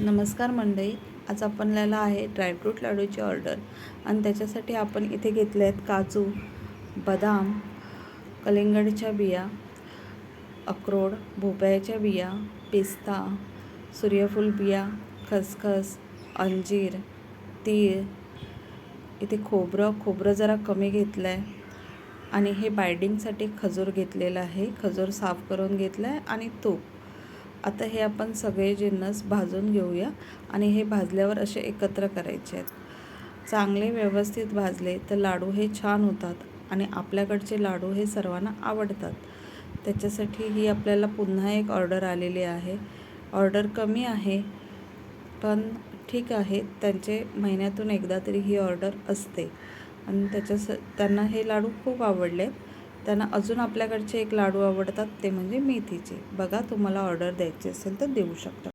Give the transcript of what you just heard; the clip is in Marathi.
नमस्कार मंडळी, आज आपल्याला आहे ड्रायफ्रूट लाडूची ऑर्डर आणि त्याच्यासाठी आपण इथे घेतले आहेत काजू, बदाम, कलिंगडच्या बिया, अक्रोड, भोपळ्याच्या बिया, पिस्ता, सूर्यफूल बिया, खसखस, अंजीर, तीळ, इथे खोबरं जरा कमी घेतलं आहे आणि हे बाइंडिंगसाठी खजूर घेतलेला आहे. खजूर साफ करून घेतला आहे आणि तूप. आता हे आपण सगळे जिन्नस भाजून घेऊया आणि हे भाजल्यावर असे एकत्र करायचे आहेत. चांगले व्यवस्थित भाजले तर लाडू हे छान होतात आणि आपल्याकडचे लाडू हे सर्वांना आवडतात. त्याच्यासाठी ही आपल्याला पुन्हा एक ऑर्डर आलेली आहे. ऑर्डर कमी आहे पण ठीक आहे, त्यांचे महिन्यातून एकदा तरी ही ऑर्डर असते आणि त्यांना हे लाडू खूप आवडले. त्यांना अजून आपल्याकडचे एक लाडू आवडतात, ते म्हणजे मेथीचे. बघा, तुम्हाला ऑर्डर द्यायची असेल तर देऊ शकता.